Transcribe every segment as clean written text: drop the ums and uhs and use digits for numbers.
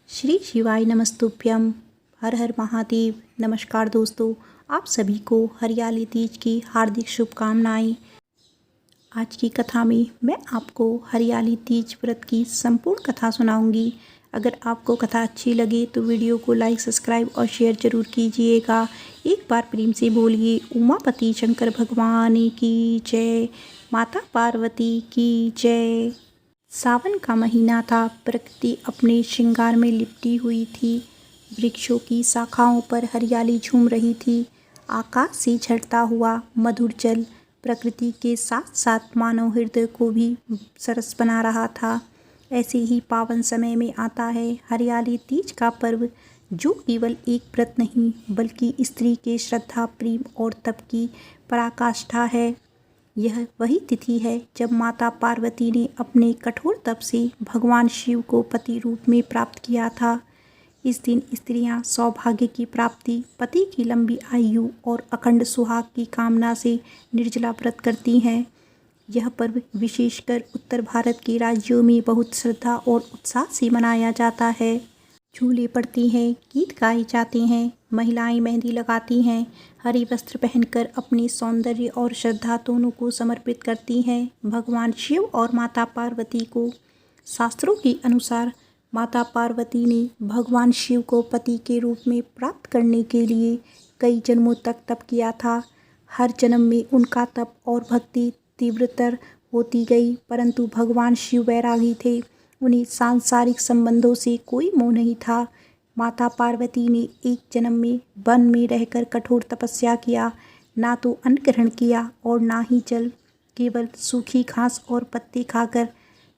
श्री शिवाय नमस्तुभ्यम। हर हर महादेव। नमस्कार दोस्तों, आप सभी को हरियाली तीज की हार्दिक शुभकामनाएं। आज की कथा में मैं आपको हरियाली तीज व्रत की संपूर्ण कथा सुनाऊंगी। अगर आपको कथा अच्छी लगे तो वीडियो को लाइक, सब्सक्राइब और शेयर जरूर कीजिएगा। एक बार प्रेम से बोलिए उमापति शंकर भगवान की जय, माता पार्वती की जय। सावन का महीना था। प्रकृति अपने श्रृंगार में लिपटी हुई थी। वृक्षों की शाखाओं पर हरियाली झूम रही थी। आकाश से झरता हुआ मधुर जल प्रकृति के साथ साथ मानव हृदय को भी सरस बना रहा था। ऐसे ही पावन समय में आता है हरियाली तीज का पर्व, जो केवल एक व्रत नहीं बल्कि स्त्री के श्रद्धा, प्रेम और तप की पराकाष्ठा है। यह वही तिथि है जब माता पार्वती ने अपने कठोर तप से भगवान शिव को पति रूप में प्राप्त किया था। इस दिन स्त्रियां सौभाग्य की प्राप्ति, पति की लंबी आयु और अखंड सुहाग की कामना से निर्जला व्रत करती हैं। यह पर्व विशेषकर उत्तर भारत के राज्यों में बहुत श्रद्धा और उत्साह से मनाया जाता है। झूले पड़ती हैं, गीत गाए जाते हैं, महिलाएं मेहंदी लगाती हैं, हरे वस्त्र पहनकर अपने सौंदर्य और श्रद्धा दोनों को समर्पित करती हैं भगवान शिव और माता पार्वती को। शास्त्रों के अनुसार माता पार्वती ने भगवान शिव को पति के रूप में प्राप्त करने के लिए कई जन्मों तक तप किया था। हर जन्म में उनका तप और भक्ति तीव्रतर होती गई, परंतु भगवान शिव वैरागी थे। उन्हें सांसारिक संबंधों से कोई मोह नहीं था। माता पार्वती ने एक जन्म में वन में रहकर कठोर तपस्या किया। ना तो अन्न ग्रहण किया और ना ही जल, केवल सूखी घास और पत्ते खाकर,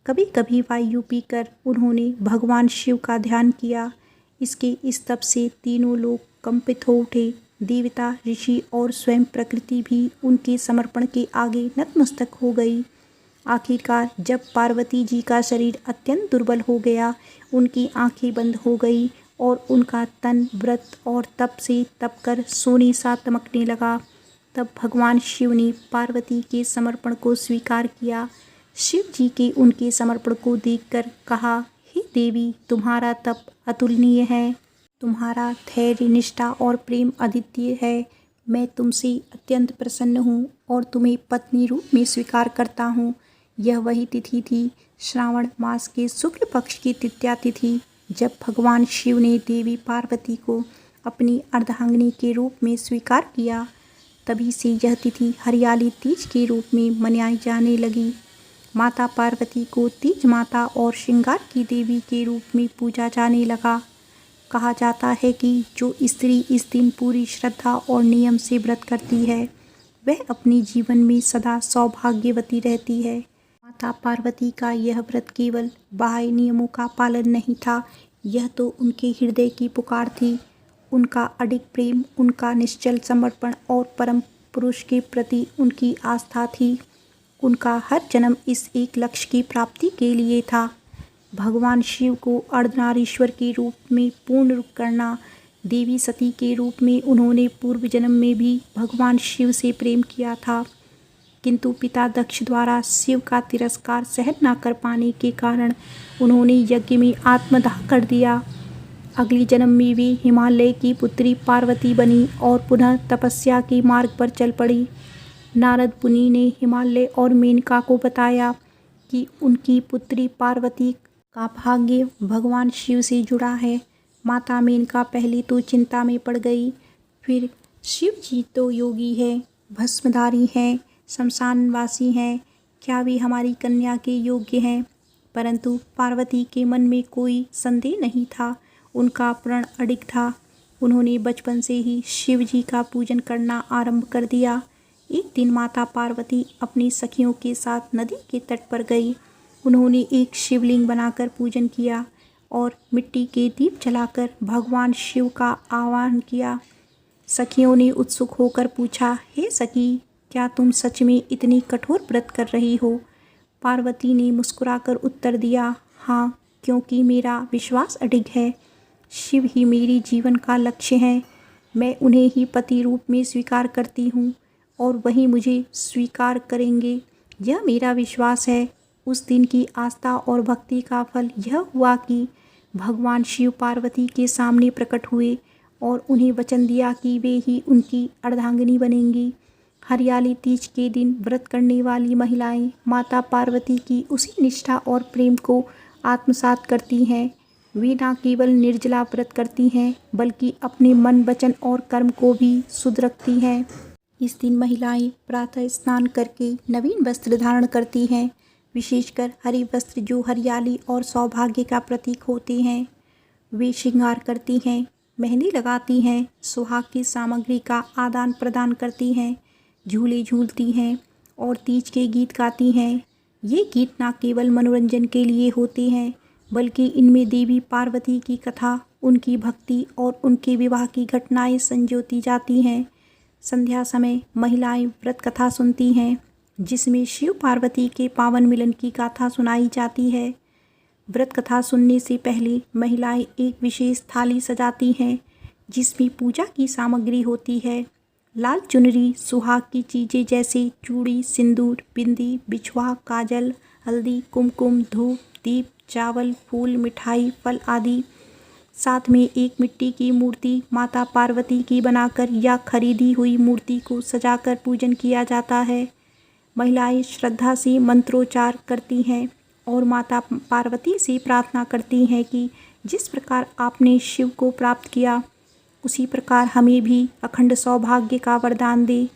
कभी कभी वायु पीकर उन्होंने भगवान शिव का ध्यान किया। इसके इस तप से तीनों लोग कंपित हो उठे। देवता, ऋषि और स्वयं प्रकृति भी उनके समर्पण के आगे नतमस्तक हो गई। आखिरकार जब पार्वती जी का शरीर अत्यंत दुर्बल हो गया, उनकी आंखें बंद हो गई और उनका तन व्रत और तप से तप कर सोने सा चमकने लगा, तब भगवान शिव ने पार्वती के समर्पण को स्वीकार किया। शिव जी के उनके समर्पण को देखकर कहा, हे देवी, तुम्हारा तप अतुलनीय है, तुम्हारा धैर्य, निष्ठा और प्रेम अद्वितीय है। मैं तुमसे अत्यंत प्रसन्न हूँ और तुम्हें पत्नी रूप में स्वीकार करता हूँ। यह वही तिथि थी, श्रावण मास के शुक्ल पक्ष की तृतीया तिथि, जब भगवान शिव ने देवी पार्वती को अपनी अर्धांगिनी के रूप में स्वीकार किया। तभी से यह तिथि हरियाली तीज के रूप में मनाई जाने लगी। माता पार्वती को तीज माता और श्रृंगार की देवी के रूप में पूजा जाने लगा। कहा जाता है कि जो स्त्री इस दिन पूरी श्रद्धा और नियम से व्रत करती है, वह अपने जीवन में सदा सौभाग्यवती रहती है। माता पार्वती का यह व्रत केवल बाह्य नियमों का पालन नहीं था, यह तो उनके हृदय की पुकार थी। उनका अडिग प्रेम, उनका निश्चल समर्पण और परम पुरुष के प्रति उनकी आस्था थी। उनका हर जन्म इस एक लक्ष्य की प्राप्ति के लिए था, भगवान शिव को अर्धनारीश्वर के रूप में पूर्ण रूप करना। देवी सती के रूप में उन्होंने पूर्व जन्म में भी भगवान शिव से प्रेम किया था, किंतु पिता दक्ष द्वारा शिव का तिरस्कार सहन न कर पाने के कारण उन्होंने यज्ञ में आत्मदाह कर दिया। अगली जन्म में वे हिमालय की पुत्री पार्वती बनी और पुनः तपस्या के मार्ग पर चल पड़ी। नारद मुनि ने हिमालय और मेनका को बताया कि उनकी पुत्री पार्वती का भाग्य भगवान शिव से जुड़ा है। माता मेनका पहले तो चिंता में पड़ गई, फिर शिव जी तो योगी है, भस्मधारी हैं, शमशानवासी हैं, क्या वे हमारी कन्या के योग्य हैं? परंतु पार्वती के मन में कोई संदेह नहीं था, उनका प्रण अडिग था। उन्होंने बचपन से ही शिव जी का पूजन करना आरंभ कर दिया। एक दिन माता पार्वती अपनी सखियों के साथ नदी के तट पर गई। उन्होंने एक शिवलिंग बनाकर पूजन किया और मिट्टी के दीप जलाकर भगवान शिव का आह्वान किया। सखियों ने उत्सुक होकर पूछा, हे सखी, क्या तुम सच में इतनी कठोर व्रत कर रही हो? पार्वती ने मुस्कुराकर उत्तर दिया, हाँ, क्योंकि मेरा विश्वास अडिग है। शिव ही मेरी जीवन का लक्ष्य है। मैं उन्हें ही पति रूप में स्वीकार करती हूँ और वही मुझे स्वीकार करेंगे, यह मेरा विश्वास है। उस दिन की आस्था और भक्ति का फल यह हुआ कि भगवान शिव पार्वती के सामने प्रकट हुए और उन्हें वचन दिया कि वे ही उनकी अर्धांगिनी बनेंगी। हरियाली तीज के दिन व्रत करने वाली महिलाएं माता पार्वती की उसी निष्ठा और प्रेम को आत्मसात करती हैं। वे न केवल निर्जला व्रत करती हैं बल्कि अपने मन, वचन और कर्म को भी शुद्ध रखती हैं। इस दिन महिलाएं प्रातः स्नान करके नवीन वस्त्र धारण करती हैं, विशेषकर हरे वस्त्र जो हरियाली और सौभाग्य का प्रतीक होते हैं। वे श्रृंगार करती हैं, मेहंदी लगाती हैं, सुहाग की सामग्री का आदान प्रदान करती हैं, झूले झूलती हैं और तीज के गीत गाती हैं। ये गीत न केवल मनोरंजन के लिए होते हैं बल्कि इनमें देवी पार्वती की कथा, उनकी भक्ति और उनके विवाह की घटनाएं संजोती जाती हैं। संध्या समय महिलाएं व्रत कथा सुनती हैं जिसमें शिव पार्वती के पावन मिलन की गाथा सुनाई जाती है। व्रत कथा सुनने से पहले महिलाएं एक विशेष थाली सजाती हैं जिसमें पूजा की सामग्री होती है। लाल चुनरी, सुहाग की चीज़ें जैसे चूड़ी, सिंदूर, बिंदी, बिछुआ, काजल, हल्दी, कुमकुम, धूप, दीप, चावल, फूल, मिठाई, फल आदि। साथ में एक मिट्टी की मूर्ति माता पार्वती की बनाकर या खरीदी हुई मूर्ति को सजाकर पूजन किया जाता है। महिलाएं श्रद्धा से मंत्रोच्चार करती हैं और माता पार्वती से प्रार्थना करती हैं कि जिस प्रकार आपने शिव को प्राप्त किया उसी प्रकार हमें भी अखंड सौभाग्य का वरदान दे।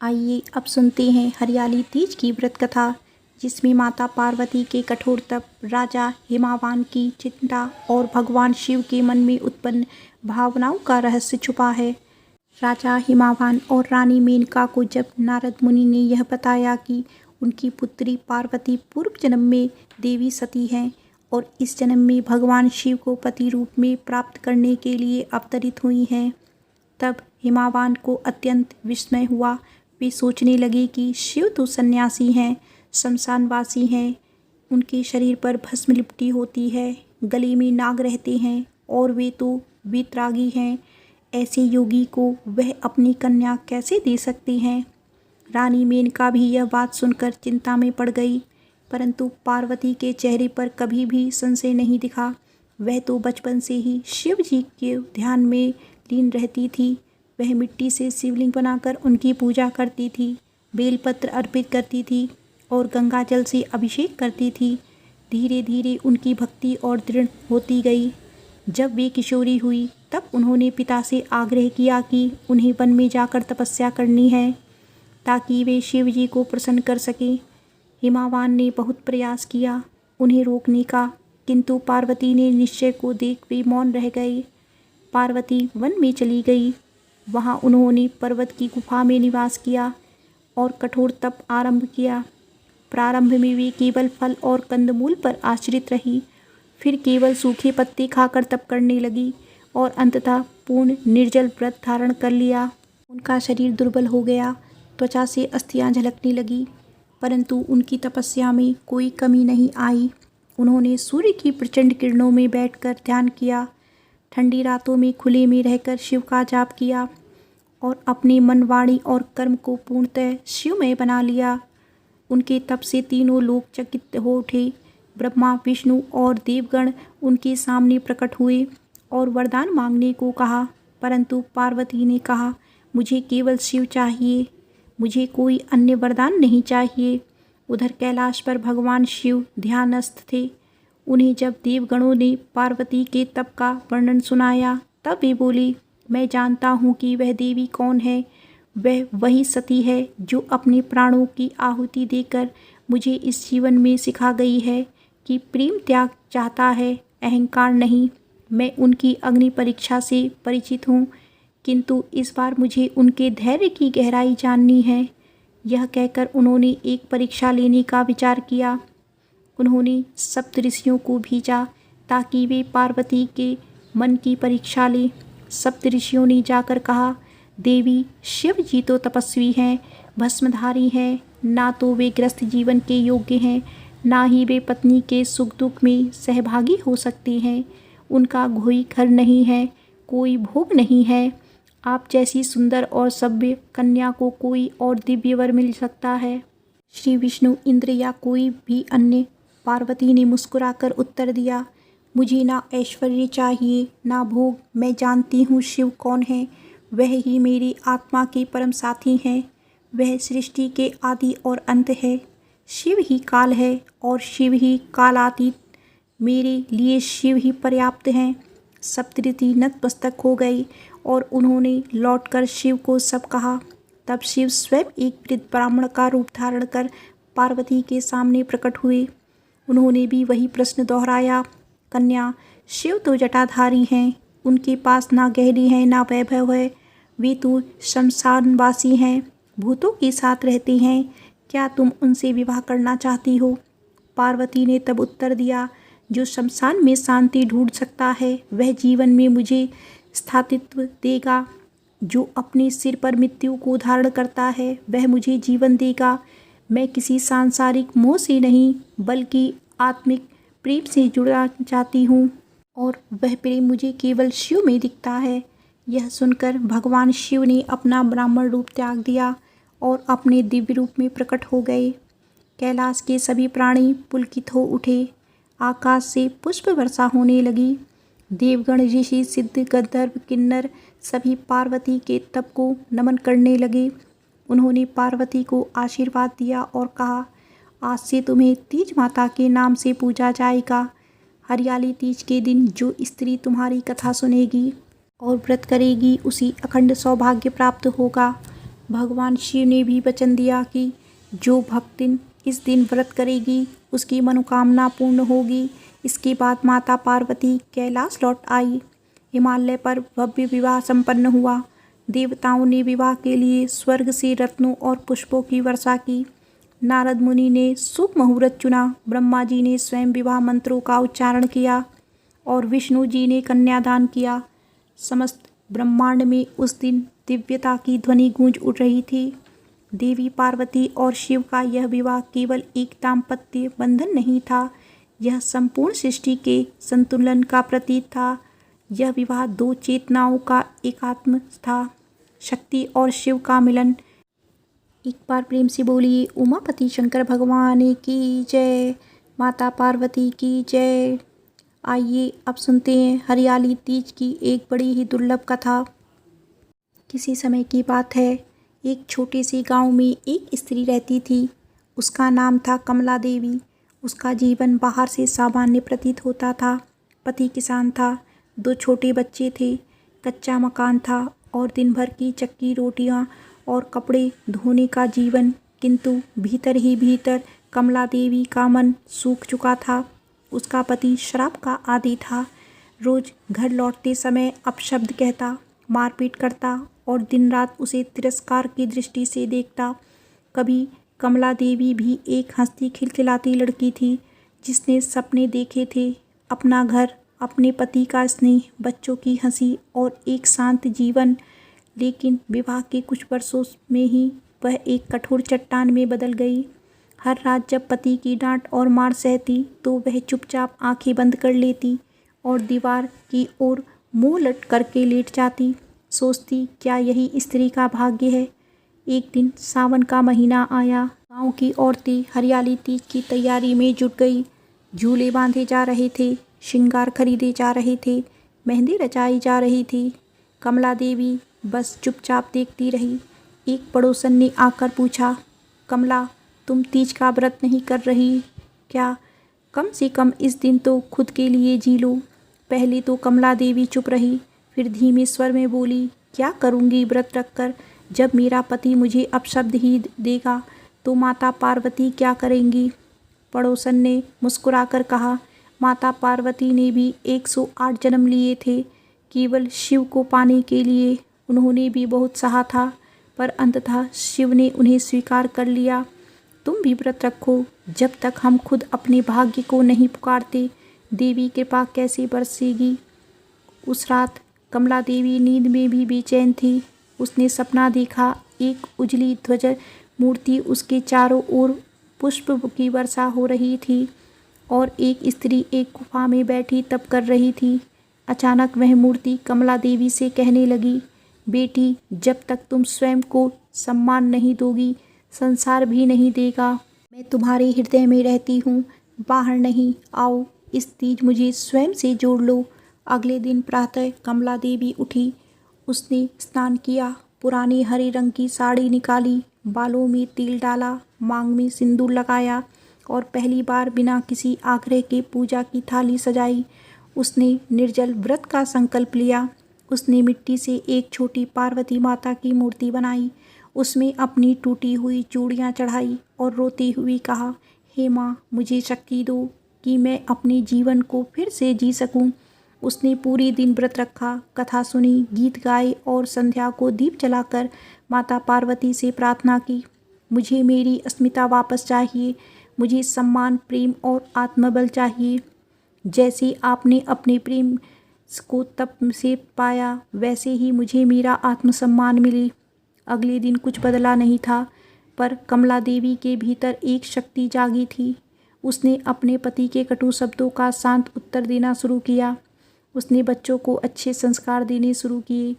आइए अब सुनते हैं हरियाली तीज की व्रत कथा, जिसमें माता पार्वती के कठोर तप, राजा हिमावान की चिंता और भगवान शिव के मन में उत्पन्न भावनाओं का रहस्य छुपा है। राजा हिमावान और रानी मेनका को जब नारद मुनि ने यह बताया कि उनकी पुत्री पार्वती पूर्व जन्म में देवी सती हैं और इस जन्म में भगवान शिव को पति रूप में प्राप्त करने के लिए अवतरित हुई हैं, तब हिमावान को अत्यंत विस्मय हुआ। वे सोचने लगे कि शिव तो सन्यासी हैं, शमशानवासी हैं, उनके शरीर पर भस्म लिपटी होती है, गले में नाग रहते हैं और वे तो वीतरागी हैं। ऐसे योगी को वह अपनी कन्या कैसे दे सकती हैं। रानी मेनका भी यह बात सुनकर चिंता में पड़ गई, परंतु पार्वती के चेहरे पर कभी भी संशय नहीं दिखा। वह तो बचपन से ही शिव जी के ध्यान में लीन रहती थी। वह मिट्टी से शिवलिंग बनाकर उनकी पूजा करती थी, बेलपत्र अर्पित करती थी और गंगा जल से अभिषेक करती थी। धीरे धीरे उनकी भक्ति और दृढ़ होती गई। जब वे किशोरी हुई तब उन्होंने पिता से आग्रह किया कि उन्हें वन में जाकर तपस्या करनी है ताकि वे शिव जी को प्रसन्न कर सकें। हिमावान ने बहुत प्रयास किया उन्हें रोकने का, किंतु पार्वती ने निश्चय को देख वे मौन रह गए। पार्वती वन में चली गई। वहाँ उन्होंने पर्वत की गुफा में निवास किया और कठोर तप आरंभ किया। प्रारंभ में वे केवल फल और कंदमूल पर आश्रित रही, फिर केवल सूखे पत्ते खाकर तप करने लगी और अंततः पूर्ण निर्जल व्रत धारण कर लिया। उनका शरीर दुर्बल हो गया, त्वचा से अस्थियां झलकने लगी, परंतु उनकी तपस्या में कोई कमी नहीं आई। उन्होंने सूर्य की प्रचंड किरणों में बैठकर ध्यान किया, ठंडी रातों में खुले में रहकर शिव का जाप किया और अपने मन, वाणी और कर्म को पूर्णतः शिवमय बना लिया। उनके तप से तीनों लोग चकित हो उठे। ब्रह्मा, विष्णु और देवगण उनके सामने प्रकट हुए और वरदान मांगने को कहा, परंतु पार्वती ने कहा, मुझे केवल शिव चाहिए, मुझे कोई अन्य वरदान नहीं चाहिए। उधर कैलाश पर भगवान शिव ध्यानस्थ थे। उन्हें जब देवगणों ने पार्वती के तप का वर्णन सुनाया तब वे बोली, मैं जानता हूँ कि वह देवी कौन है। वह वही सती है जो अपने प्राणों की आहुति देकर मुझे इस जीवन में सिखा गई है कि प्रेम त्याग चाहता है, अहंकार नहीं। मैं उनकी अग्नि परीक्षा से परिचित हूँ, किंतु इस बार मुझे उनके धैर्य की गहराई जाननी है। यह कहकर उन्होंने एक परीक्षा लेने का विचार किया। उन्होंने सप्तऋषियों को भेजा ताकि वे पार्वती के मन की परीक्षा लें। सप्तऋषियों ने जाकर कहा, देवी, शिव जी तो तपस्वी हैं, भस्मधारी हैं, ना तो वे गृहस्थ जीवन के योग्य हैं, ना ही वे पत्नी के सुख दुख में सहभागी हो सकते हैं। उनका कोई घर नहीं है, कोई भोग नहीं है। आप जैसी सुंदर और सभ्य कन्या को कोई और दिव्य वर मिल सकता है। श्री विष्णु, इंद्र या कोई भी अन्य। पार्वती ने मुस्कुराकर उत्तर दिया, मुझे ना ऐश्वर्य चाहिए ना भोग। मैं जानती हूँ शिव कौन है। वह ही मेरी आत्मा के परम साथी हैं। वह सृष्टि के आदि और अंत है। शिव ही काल है और शिव ही कालातीत। मेरे लिए शिव ही पर्याप्त हैं। सप्तऋषि नतमस्तक हो गए और उन्होंने लौटकर शिव को सब कहा। तब शिव स्वयं एक वृद्ध ब्राह्मण का रूप धारण कर पार्वती के सामने प्रकट हुए। उन्होंने भी वही प्रश्न दोहराया। कन्या, शिव तो जटाधारी हैं। उनके पास ना गहरी है ना वैभव है। वे तो शमशानवासी हैं, भूतों के साथ रहते हैं। क्या तुम उनसे विवाह करना चाहती हो? पार्वती ने तब उत्तर दिया, जो शमशान में शांति ढूंढ सकता है वह जीवन में मुझे स्थायित्व देगा। जो अपने सिर पर मृत्यु को धारण करता है वह मुझे जीवन देगा। मैं किसी सांसारिक मोह से नहीं बल्कि आत्मिक प्रेम से जुड़ना चाहती हूँ और वह प्रेम मुझे केवल शिव में दिखता है। यह सुनकर भगवान शिव ने अपना ब्राह्मण रूप त्याग दिया और अपने दिव्य रूप में प्रकट हो गए। कैलाश के सभी प्राणी पुलकित हो उठे। आकाश से पुष्प वर्षा होने लगी। देवगण, ऋषि, सिद्ध, गंधर्व, किन्नर सभी पार्वती के तप को नमन करने लगे। उन्होंने पार्वती को आशीर्वाद दिया और कहा, आज से तुम्हें तीज माता के नाम से पूजा जाएगा। हरियाली तीज के दिन जो स्त्री तुम्हारी कथा सुनेगी और व्रत करेगी उसी अखंड सौभाग्य प्राप्त होगा। भगवान शिव ने भी वचन दिया कि जो भक्तिन इस दिन व्रत करेगी उसकी मनोकामना पूर्ण होगी। इसके बाद माता पार्वती कैलाश लौट आई। हिमालय पर भव्य विवाह संपन्न हुआ। देवताओं ने विवाह के लिए स्वर्ग से रत्नों और पुष्पों की वर्षा की। नारद मुनि ने शुभ मुहूर्त चुना। ब्रह्मा जी ने स्वयं विवाह मंत्रों का उच्चारण किया और विष्णु जी ने कन्यादान किया। समस्त ब्रह्मांड में उस दिन दिव्यता की ध्वनि गूंज उठ रही थी। देवी पार्वती और शिव का यह विवाह केवल एक दाम्पत्य बंधन नहीं था, यह संपूर्ण सृष्टि के संतुलन का प्रतीक था। यह विवाह दो चेतनाओं का एकात्म था, शक्ति और शिव का मिलन। एक बार प्रेम से बोलिए, उमापति शंकर भगवान की जय, माता पार्वती की जय। आइए अब सुनते हैं हरियाली तीज की एक बड़ी ही दुर्लभ कथा। किसी समय की बात है, एक छोटे से गांव में एक स्त्री रहती थी। उसका नाम था कमला देवी। उसका जीवन बाहर से सामान्य प्रतीत होता था। पति किसान था, 2 छोटे बच्चे थे, कच्चा मकान था और दिन भर की चक्की रोटियां और कपड़े धोने का जीवन। किंतु भीतर ही भीतर कमला देवी का मन सूख चुका था। उसका पति शराब का आदी था। रोज घर लौटते समय अपशब्द कहता, मारपीट करता और दिन रात उसे तिरस्कार की दृष्टि से देखता। कभी कमला देवी भी एक हंसती खिलखिलाती लड़की थी, जिसने सपने देखे थे, अपना घर, अपने पति का स्नेह, बच्चों की हंसी और एक शांत जीवन। लेकिन विवाह के कुछ वर्षों में ही वह एक कठोर चट्टान में बदल गई। हर रात जब पति की डांट और मार सहती तो वह चुपचाप आंखें बंद कर लेती और दीवार की ओर मुंह लट करके लेट जाती। सोचती, क्या यही स्त्री का भाग्य है। एक दिन सावन का महीना आया। गांव की औरतें हरियाली तीज की तैयारी में जुट गई। झूले बांधे जा रहे थे, श्रृंगार खरीदे जा रहे थे, मेहंदी रचाई जा रही थी। कमला देवी बस चुपचाप देखती रही। एक पड़ोसन ने आकर पूछा, कमला, तुम तीज का व्रत नहीं कर रही क्या? कम से कम इस दिन तो खुद के लिए जी लो। पहले तो कमला देवी चुप रही, फिर धीमे स्वर में बोली, क्या करूँगी व्रत रखकर? जब मेरा पति मुझे अपशब्द ही देगा तो माता पार्वती क्या करेंगी? पड़ोसन ने मुस्कुराकर कहा, माता पार्वती ने भी 108 जन्म लिए थे, केवल शिव को पाने के लिए। उन्होंने भी बहुत सहा था, पर अंततः शिव ने उन्हें स्वीकार कर लिया। तुम भी व्रत रखो। जब तक हम खुद अपने भाग्य को नहीं पुकारते, देवी कृपा कैसे बरसेगी? उस रात कमला देवी नींद में भी बेचैन थी। उसने सपना देखा, एक उजली ध्वज मूर्ति उसके चारों ओर पुष्प की वर्षा हो रही थी और एक स्त्री एक गुफा में बैठी तप कर रही थी। अचानक वह मूर्ति कमला देवी से कहने लगी, बेटी, जब तक तुम स्वयं को सम्मान नहीं दोगी, संसार भी नहीं देगा। मैं तुम्हारे हृदय में रहती हूँ, बाहर नहीं। आओ, इस तीज मुझे स्वयं से जोड़ लो। अगले दिन प्रातः कमला देवी उठी। उसने स्नान किया, पुरानी हरे रंग की साड़ी निकाली, बालों में तेल डाला, मांग में सिंदूर लगाया और पहली बार बिना किसी आग्रह के पूजा की थाली सजाई। उसने निर्जल व्रत का संकल्प लिया। उसने मिट्टी से एक छोटी पार्वती माता की मूर्ति बनाई, उसमें अपनी टूटी हुई चूड़ियाँ चढ़ाई और रोती हुई कहा, हे माँ, मुझे शक्ति दो कि मैं अपने जीवन को फिर से जी सकूं। उसने पूरी दिन व्रत रखा, कथा सुनी, गीत गाए और संध्या को दीप जलाकर माता पार्वती से प्रार्थना की, मुझे मेरी अस्मिता वापस चाहिए, मुझे सम्मान, प्रेम और आत्मबल चाहिए। जैसे आपने अपने प्रेम को तप से पाया, वैसे ही मुझे मेरा आत्मसम्मान मिले। अगले दिन कुछ बदला नहीं था, पर कमला देवी के भीतर एक शक्ति जागी थी। उसने अपने पति के कटु शब्दों का शांत उत्तर देना शुरू किया। उसने बच्चों को अच्छे संस्कार देने शुरू किए।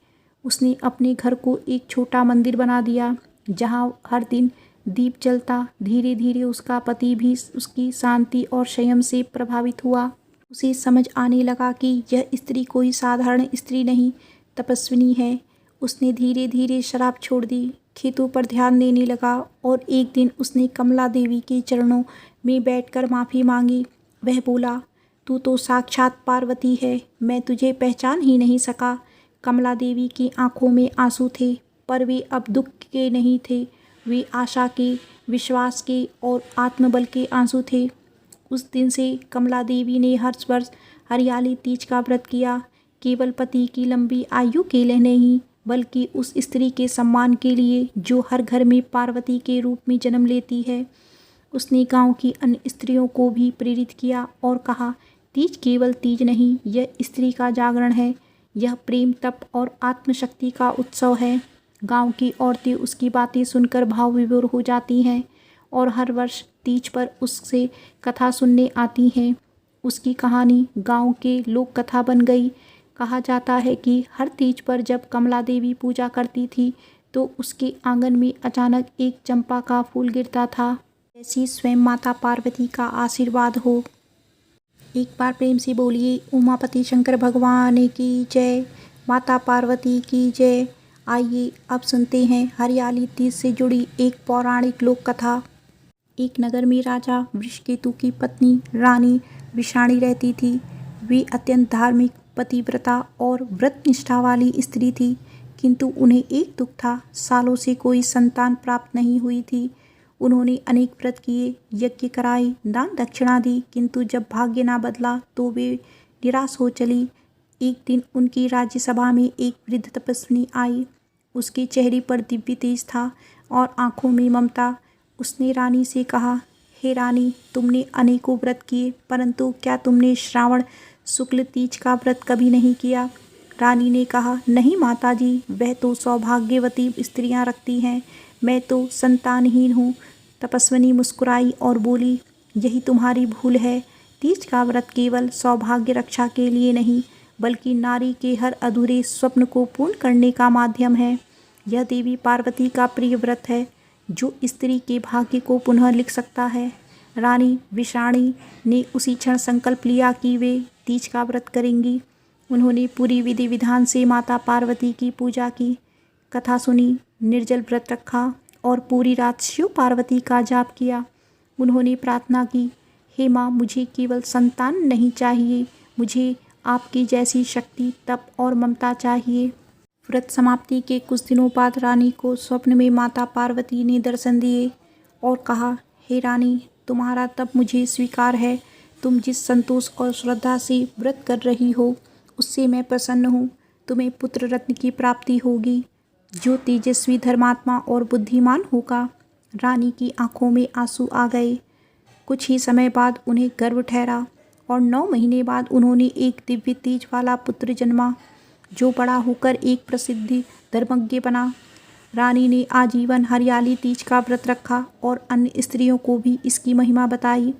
उसने अपने घर को एक छोटा मंदिर बना दिया, जहाँ हर दिन दीप जलता। धीरे धीरे उसका पति भी उसकी शांति और संयम से प्रभावित हुआ। उसे समझ आने लगा कि यह स्त्री कोई साधारण स्त्री नहीं, तपस्विनी है। उसने धीरे धीरे शराब छोड़ दी, खेतों पर ध्यान देने लगा और एक दिन उसने कमला देवी के चरणों में बैठकर माफ़ी मांगी। वह बोला, तू तो साक्षात पार्वती है, मैं तुझे पहचान ही नहीं सका। कमला देवी की आंखों में आंसू थे, पर वे अब दुख के नहीं थे, वे आशा के, विश्वास के और आत्मबल के आंसू थे। उस दिन से कमला देवी ने हर वर्ष हरियाली तीज का व्रत किया, केवल पति की लंबी आयु के लिए नहीं, बल्कि उस स्त्री के सम्मान के लिए जो हर घर में पार्वती के रूप में जन्म लेती है। उसने गांव की अन्य स्त्रियों को भी प्रेरित किया और कहा, तीज केवल तीज नहीं, यह स्त्री का जागरण है, यह प्रेम, तप और आत्मशक्ति का उत्सव है। गांव की औरतें उसकी बातें सुनकर भाव विभोर हो जाती हैं और हर वर्ष तीज पर उससे कथा सुनने आती हैं। उसकी कहानी गांव के लोक कथा बन गई। कहा जाता है कि हर तीज पर जब कमला देवी पूजा करती थी तो उसके आंगन में अचानक एक चंपा का फूल गिरता था, जैसी स्वयं माता पार्वती का आशीर्वाद हो। एक बार प्रेम से बोलिए, उमापति शंकर भगवान की जय, माता पार्वती की जय। आइए अब सुनते हैं हरियाली तीज से जुड़ी एक पौराणिक लोक कथा। एक नगर में राजा वृषकेतु की पत्नी रानी वृषाणी रहती थी। वे अत्यंत धार्मिक, पतिव्रता और व्रत निष्ठा वाली स्त्री थी, किंतु उन्हें एक दुख था, सालों से कोई संतान प्राप्त नहीं हुई थी। उन्होंने अनेक व्रत किए, यज्ञ कराए, दान दक्षिणा दी, किंतु जब भाग्य ना बदला तो वे निराश हो चली। एक दिन उनकी राज्यसभा में एक वृद्ध तपस्विनी आई। उसके चेहरे पर दिव्य तेज था और आंखों में ममता। उसने रानी से कहा, हे रानी, तुमने अनेकों व्रत किए, परंतु क्या तुमने श्रावण शुक्ल तीज का व्रत कभी नहीं किया? रानी ने कहा, नहीं माताजी, वह तो सौभाग्यवती स्त्रियां रखती हैं, मैं तो संतानहीन हूँ। तपस्विनी मुस्कुराई और बोली, यही तुम्हारी भूल है। तीज का व्रत केवल सौभाग्य रक्षा के लिए नहीं, बल्कि नारी के हर अधूरे स्वप्न को पूर्ण करने का माध्यम है। यह देवी पार्वती का प्रिय व्रत है, जो स्त्री के भाग्य को पुनः लिख सकता है। रानी वृषाणी ने उसी क्षण संकल्प लिया कि वे तीज का व्रत करेंगी। उन्होंने पूरी विधि विधान से माता पार्वती की पूजा की, कथा सुनी, निर्जल व्रत रखा और पूरी रात शिव पार्वती का जाप किया। उन्होंने प्रार्थना की, हे माँ, मुझे केवल संतान नहीं चाहिए, मुझे आपकी जैसी शक्ति, तप और ममता चाहिए। व्रत समाप्ति के कुछ दिनों बाद रानी को स्वप्न में माता पार्वती ने दर्शन दिए और कहा, हे रानी, तुम्हारा तप मुझे स्वीकार है। तुम जिस संतोष और श्रद्धा से व्रत कर रही हो, उससे मैं प्रसन्न हूँ। तुम्हें पुत्र रत्न की प्राप्ति होगी, जो तेजस्वी, धर्मात्मा और बुद्धिमान होगा। रानी की आंखों में आंसू आ गए। कुछ ही समय बाद उन्हें गर्भ ठहरा और 9 महीने बाद उन्होंने एक दिव्य तेज वाला पुत्र जन्मा, जो बड़ा होकर एक प्रसिद्ध धर्मज्ञ बना। रानी ने आजीवन हरियाली तीज का व्रत रखा और अन्य स्त्रियों को भी इसकी महिमा बताई।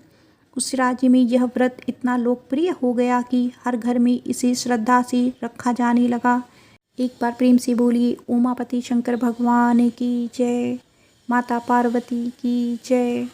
उस राज्य में यह व्रत इतना लोकप्रिय हो गया कि हर घर में इसे श्रद्धा से रखा जाने लगा। एक बार प्रेम से बोलिए, उमापति शंकर भगवान की जय, माता पार्वती की जय।